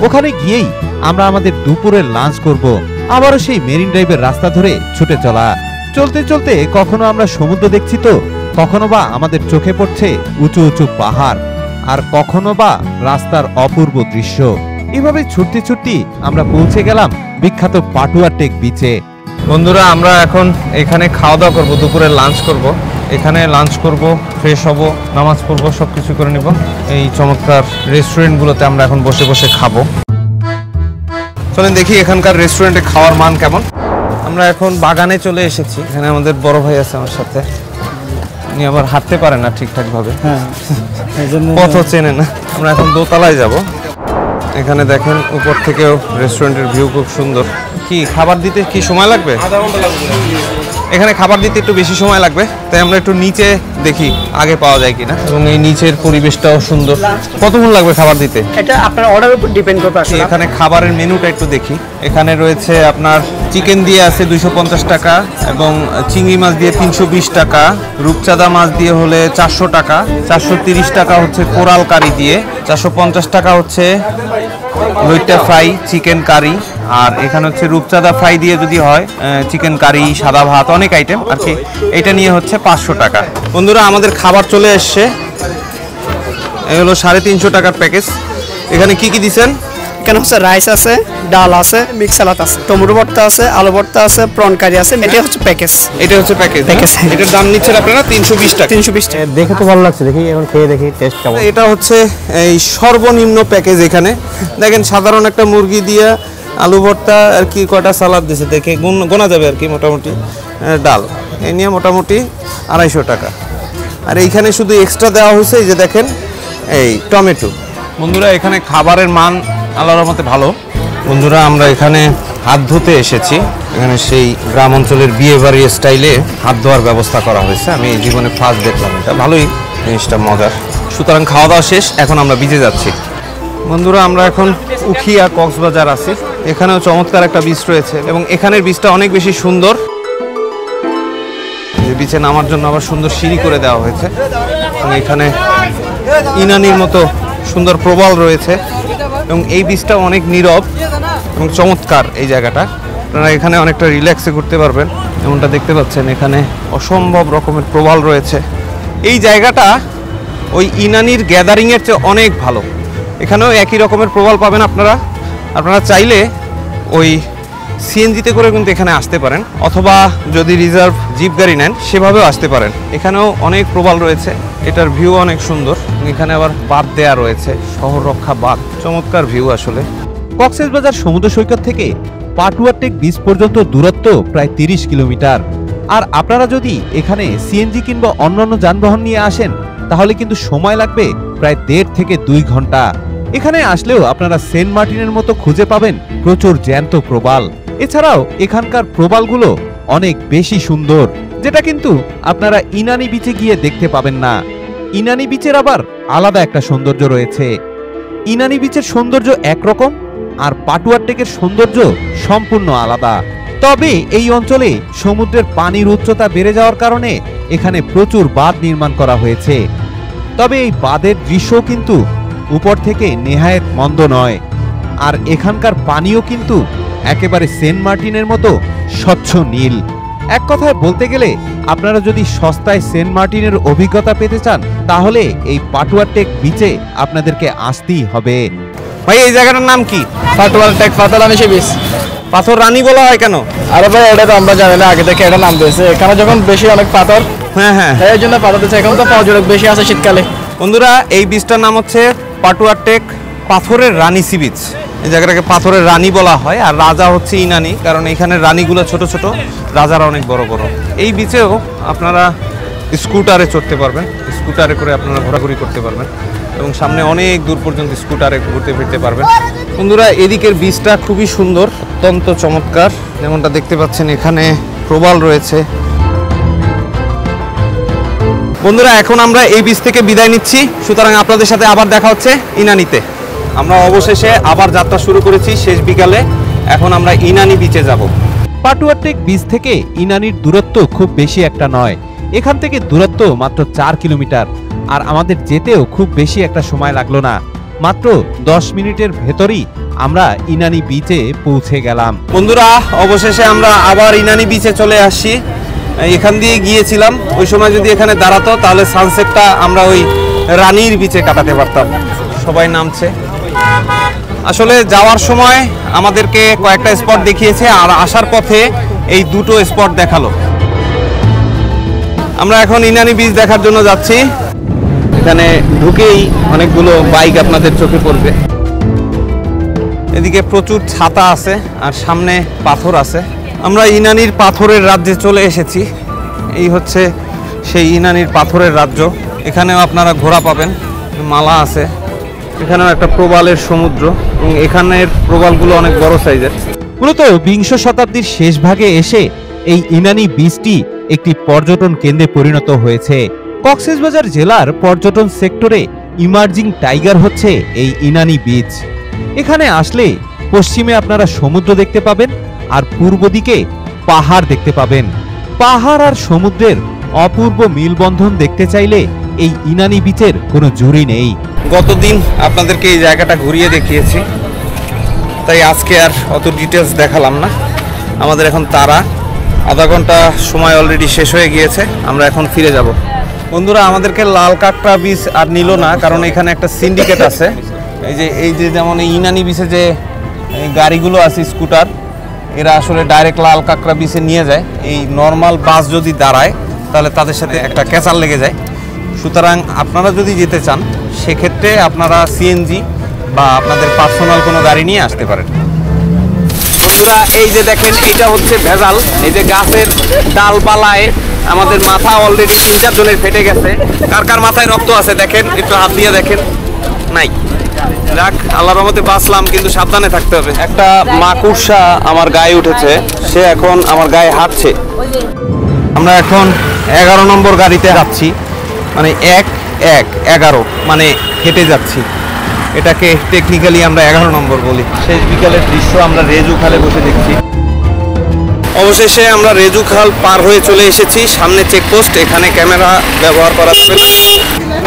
ওখানে গিয়েই আমরা আমাদের দুপুরের লাঞ্চ করব। আবারও সেই মেরিন ড্রাইভের রাস্তা ধরে ছুটে চলা। চলতে চলতে কখনো আমরা সমুদ্র দেখছি, তো কখনো বা আমাদের চোখে পড়ছে উঁচু উঁচু পাহাড়, আর কখনো বা রাস্তার অপূর্ব দৃশ্য। এভাবে ছুটতে ছুটতে আমরা পৌঁছে গেলাম বিখ্যাত পাটুয়া টেক বিচে। বন্ধুরা, আমরা এখন এখানে খাওয়া দাওয়া করবো, দুপুরে লাঞ্চ করব। এখানে লাঞ্চ করব, ফ্রেশ হব, নামাজ পড়বো, সব কিছু করে নিব। এই চমৎকার রেস্টুরেন্টগুলোতে আমরা এখন বসে বসে খাবো। চলেন দেখি এখানকার রেস্টুরেন্টে খাওয়ার মান কেমন। আমরা এখন বাগানে চলে এসেছি। এখানে আমাদের বড় ভাই আছে আমার সাথে। উনি আবার হাঁটতে পারে না ঠিকঠাক ভাবে, হ্যাঁ, এই জন্য পথও চেনে না। আমরা এখন দোতলায় যাব। এখানে দেখেন উপর থেকেও রেস্টুরেন্টের ভিউ খুব সুন্দর। কি খাবার দিতে কি সময় লাগবে? এখানে খাবার দিতে একটু বেশি সময় লাগবে, তাই আমরা একটু নিচে দেখি আগে পাওয়া যায় কিনা। এবং এই নিচের পরিবেশটাও সুন্দর। কতক্ষণ লাগবে খাবার দিতে? এটা আপনার অর্ডারের উপর ডিপেন্ড করবে আসলে। এখানে খাবারের মেনুটা একটু দেখি। এখানে রয়েছে আপনার চিকেন দিয়ে আছে 250 টাকা, এবং চিংড়ি মাছ দিয়ে 320 টাকা, রূপচাঁদা মাছ দিয়ে হলে 400 টাকা, 430 টাকা হচ্ছে কোরাল কারি দিয়ে, 450 টাকা হচ্ছে লইট্টা ফ্রাই চিকেন কারি, আর এখানে হচ্ছে রূপচাঁদা ফ্রাই দিয়ে যদি হয় চিকেন কারি, সাদা ভাত, অনেক আইটেম আর কি। এটা নিয়ে হচ্ছে 500 টাকা। বন্ধুরা, আমাদের খাবার চলে এসছে। এই হলো 350 টাকার প্যাকেজ। এখানে কি কি দিছেন? এখানে হচ্ছে রাইস আছে, ডাল আছে, মিক্স সালাদ আছে, টমেটো ভর্তা আছে, আলু ভর্তা আছে, প্রন কারি আছে। এটা হচ্ছে প্যাকেজ। এটা হচ্ছে প্যাকেজ। এটার দাম নিচ্ছেন আপনারা 320 টাকা। 320 টাকা। দেখে তো ভালো লাগছে, দেখি এখন খেয়ে দেখি টেস্ট কেমন। এটা হচ্ছে এই সর্বনিম্ন প্যাকেজ। এখানে দেখেন সাধারণ একটা মুরগি দিয়ে আলু ভর্তা আর কি কয়টা সালাদ দিছে, দেখে গোনা যাবে আর কি মোটামুটি। ডাল এই নিয়ে মোটামুটি 250 টাকা। আর এইখানে শুধু এক্সট্রা দেওয়া হয়েছে এই যে দেখেন এই টমেটো। বন্ধুরা, এখানে খাবারের মান আল্লাহর রহমতে ভালো। বন্ধুরা, আমরা এখানে হাত ধুতে এসেছি। এখানে সেই গ্রাম অঞ্চলের বিয়ে বাড়ি স্টাইলে হাত ধোয়ার ব্যবস্থা করা হয়েছে। আমি এই জীবনে ফার্স্ট দেখলাম, এটা ভালোই জিনিসটা মজার। সুতরাং খাওয়া দাওয়া শেষ, এখন আমরা বিচে যাচ্ছি। বন্ধুরা, আমরা এখন উখিয়া কক্সবাজার আছি। এখানেও চমৎকার একটা বিচ রয়েছে, এবং এখানের বিচটা অনেক বেশি সুন্দর। বিচে নামার জন্য আবার সুন্দর সিঁড়ি করে দেওয়া হয়েছে, এবং এখানে ইনানির মতো সুন্দর প্রবাল রয়েছে, এবং এই বিচটা অনেক নীরব এবং চমৎকার। এই জায়গাটা আপনারা এখানে অনেকটা রিল্যাক্সে করতে পারবেন। যেমনটা দেখতে পাচ্ছেন এখানে অসম্ভব রকমের প্রবাল রয়েছে। এই জায়গাটা ওই ইনানির গ্যাদারিংয়ের চেয়ে অনেক ভালো। এখানেও একই রকমের প্রবাল পাবেন আপনারা। আপনারা চাইলে ওই সিএনজিতে করে কিন্তু এখানে আসতে পারেন, অথবা যদি রিজার্ভ জিপ গাড়ি নেন সেভাবেও আসতে পারেন। এখানেও অনেক প্রবাল রয়েছে, এটার ভিউ অনেক সুন্দর। এখানে আবার বাঁধ দেয়া রয়েছে, শহর রক্ষা বাঁধ। চমৎকার ভিউ আসলে। কক্সবাজার সমুদ্র সৈকত থেকে পাটুয়া টেক বিচ পর্যন্ত দূরত্ব প্রায় 30 কিলোমিটার। আর আপনারা যদি এখানে সিএনজি কিংবা অন্যান্য যানবাহন নিয়ে আসেন, তাহলে কিন্তু সময় লাগবে প্রায় 1.5 থেকে 2 ঘন্টা। এখানে আসলেও আপনারা সেন্ট মার্টিনের মতো খুঁজে পাবেন প্রচুর জ্যান্ত প্রবাল। এছাড়াও এখানকার প্রবালগুলো অনেক বেশি সুন্দর, যেটা কিন্তু আপনারা ইনানি বিচে গিয়ে দেখতে পাবেন না। ইনানি বিচের আবার আলাদা একটা সৌন্দর্য রয়েছে। ইনানি বিচের সৌন্দর্য একরকম, আর পাটুয়া টেকের সৌন্দর্য সম্পূর্ণ আলাদা। তবে এই অঞ্চলে সমুদ্রের পানির উচ্চতা বেড়ে যাওয়ার কারণে এখানে প্রচুর বাঁধ নির্মাণ করা হয়েছে। তবে এই বাঁধের দৃশ্য কিন্তু উপর থেকে নেহায়েত মন্দ নয়। আর এখানকার পানিও কিন্তু একেবারে সেন্ট মার্টিনের মতো স্বচ্ছ নীল। এক কথায় বলতে গেলে আপনারা যদি সস্তায় সেন্ট মার্টিনের অভিজ্ঞতা পেতে চান, তাহলে এই পাটুয়া টেক বিচে আপনাদেরকে আসতেই হবে। ভাই, এই জায়গাটার নাম কি? পাটুয়া টেক পাতালানিশি বিচ। পাথর রানী বলা হয় কেন? আরে ভাই, এটা তো আমরা জানি না, আগে থেকে এটা নাম দিয়েছে। এখানে যখন বেশি অনেক পাথর, হ্যাঁ হ্যাঁ, এই জন্য পাথর দিয়েছে। এখন তো পাওয়া বেশি আছে শীতকালে। বন্ধুরা, এই বিচটার নাম হচ্ছে পাটুয়া টেক পাথরের রানী সি বিচ। এই জায়গাটাকে পাথরের রানী বলা হয়, আর রাজা হচ্ছে ইনানি, কারণ এখানে রানীগুলো ছোট ছোট, রাজারা অনেক বড় বড়। এই বিচেও আপনারা স্কুটারে চড়তে পারবেন, স্কুটারে করে আপনারা ঘোরাঘুরি করতে পারবেন। এবং সামনে অনেক দূর পর্যন্ত স্কুটারে ঘুরতে ফিরতে পারবেন। বন্ধুরা, এদিকের বীজটা খুবই সুন্দর, অত্যন্ত চমৎকার। যেমনটা দেখতে পাচ্ছেন এখানে প্রবাল রয়েছে। বন্ধুরা, এখন আমরা এই বীজ থেকে বিদায় নিচ্ছি, সুতরাং আপনাদের সাথে আবার দেখা হচ্ছে ইনানিতে। আমরা অবশেষে আবার যাত্রা শুরু করেছি শেষ বিকালে। এখন আমরা ইনানি বিচে যাব। পাটুয়াটেক বীজ থেকে ইনানির দূরত্ব খুব বেশি একটা নয়। এখান থেকে দূরত্ব মাত্র 4 কিলোমিটার, আর আমাদের যেতেও খুব বেশি একটা সময় লাগলো না। মাত্র 10 মিনিটের ভেতরই আমরা ইনানি বিচে পৌঁছে গেলাম। বন্ধুরা, অবশেষে আমরা আবার ইনানি বিচে চলে আসছি। এখান দিয়ে গিয়েছিলাম, ওই সময় যদি এখানে দাঁড়াতো তাহলে সানসেটটা আমরা ওই রানীর বিচে কাটাতে পারতাম। সবাই নামছে। আসলে যাওয়ার সময় আমাদেরকে কয়েকটা স্পট দেখিয়েছে, আর আসার পথে এই দুটো স্পট দেখালো। আমরা এখন ইনানি বিচ দেখার জন্য যাচ্ছি। এখানে ঢুকেই অনেকগুলো বাইক আপনাদের চোখে পড়বে। এদিকে প্রচুর ছাতা আছে আর সামনে পাথর আছে। আমরা ইনানির পাথরের রাজ্যে চলে এসেছি। এই হচ্ছে সেই ইনানির পাথরের রাজ্য। এখানেও আপনারা ঘোড়া পাবেন, মালা আছে। এখানেও একটা প্রবালের সমুদ্র, এবং এখানের প্রবালগুলো অনেক বড় সাইজের। মূলত বিংশ শতাব্দীর শেষ ভাগে এসে এই ইনানি বিচটি একটি পর্যটন কেন্দ্রে পরিণত হয়েছে। কক্সবাজার জেলার পর্যটন সেক্টরে ইমার্জিং টাইগার হচ্ছে এই ইনানি বিচ। এখানে আসলে পশ্চিমে আপনারা সমুদ্র দেখতে পাবেন, আর পূর্ব দিকে পাহাড় দেখতে পাবেন। পাহাড় আর সমুদ্রের অপূর্ব মিলবন্ধন দেখতে চাইলে এই ইনানি বিচের কোনো জুড়ি নেই। গতদিন আপনাদেরকে এই জায়গাটা ঘুরিয়ে দেখিয়েছি, তাই আজকে আর অত ডিটেলস দেখালাম না। আমাদের এখন তারা, আধা ঘন্টা সময় অলরেডি শেষ হয়ে গিয়েছে। আমরা এখন ফিরে যাব। বন্ধুরা, আমাদেরকে লাল কাঁকড়া বীচ আর নিল না, কারণ এখানে একটা সিন্ডিকেট আছে। এই যে যেমন এই ইনানি বিচে যে গাড়িগুলো আছে স্কুটার, এরা আসলে ডাইরেক্ট লাল কাঁকড়া বিচে নিয়ে যায়। এই নর্মাল বাস যদি দাঁড়ায় তাহলে তাদের সাথে একটা ক্যাচার লেগে যায়। সুতরাং আপনারা যদি যেতে চান সেক্ষেত্রে আপনারা সিএনজি বা আপনাদের পার্সোনাল কোনো গাড়ি নিয়ে আসতে পারেন। বন্ধুরা, এই যে দেখেন, এইটা হচ্ছে ভেজাল। এই যে গাছের ডালপালায় আমাদের মাথা অলরেডি 3-4 জনের ফেটে গেছে। কার কার মাথায় রক্ত আছে দেখেন, একটু হাত দিয়ে দেখেন। নাই, যাক, আল্লাহর রহমতে বাঁচলাম, কিন্তু সাবধানে থাকতে হবে। একটা মাকুড়সা আমার গায়ে উঠেছে, সে এখন আমার গায়ে হাঁটছে। আমরা এখন 11 নম্বর গাড়িতে যাচ্ছি, মানে 1-1-11, মানে হেঁটে যাচ্ছি। এটাকে টেকনিক্যালি আমরা 11 নম্বর বলি। শেষ বিকালের দৃশ্য আমরা রেজু খালে বসে দেখছি। অবশেষে আমরা রেজু খাল পার হয়ে চলে এসেছি। সামনে চেকপোস্ট, এখানে ক্যামেরা ব্যবহার করা যাবে না।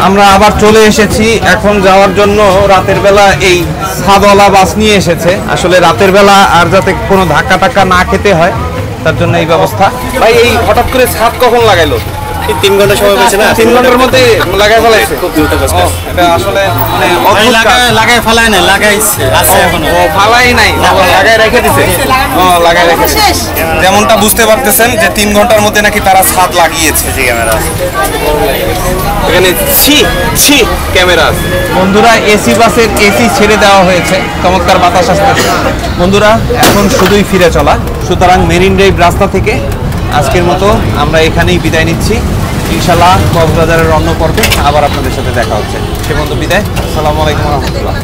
আমরা আবার চলে এসেছি এখন যাওয়ার জন্য। রাতের বেলা এই ছাদওয়ালা বাস নিয়ে এসেছে। আসলে রাতের বেলা আর যাতে কোনো ধাক্কা টাক্কা না খেতে হয় তার জন্য এই ব্যবস্থা। ভাই, এই হঠাৎ করে ছাদ কখন লাগাইলো? 3 ঘন্টা সময় পেয়েছে না? 3 ঘন্টার মধ্যে লাগাই ফেলাইছে। খুব দ্রুত কাজ। এটা আসলে মানে লাগাই ফেলায় না, লাগাইছে আছে এখনো। ও ফালাই নাই, লাগাই রেখে দিছে। ও লাগাই রেখেছে। যেমনটা বুঝতে পারতেছেন যে 3 ঘন্টার মধ্যে নাকি তারা ছাদ লাগিয়েছে। যে ক্যামেরা আছে এখানে, ছি ক্যামেরা আছে। বন্ধুরা, এসি বাসের এসি ছেড়ে দেওয়া হয়েছে, চমৎকার বাতাস আসছে। বন্ধুরা, এখন শুধুই ফিরে চলা। সুতরাং মেরিন ড্রাইভ রাস্তা থেকে আজকের মতো আমরা এখানেই বিদায় নিচ্ছি। ইনশাআল্লাহ কক্সবাজারের অন্য পর্বে আবার আপনাদের সাথে দেখা হচ্ছে। সে পর্যন্ত বিদায়। আসসালামু আলাইকুম ওয়া রাহমাতুল্লাহ।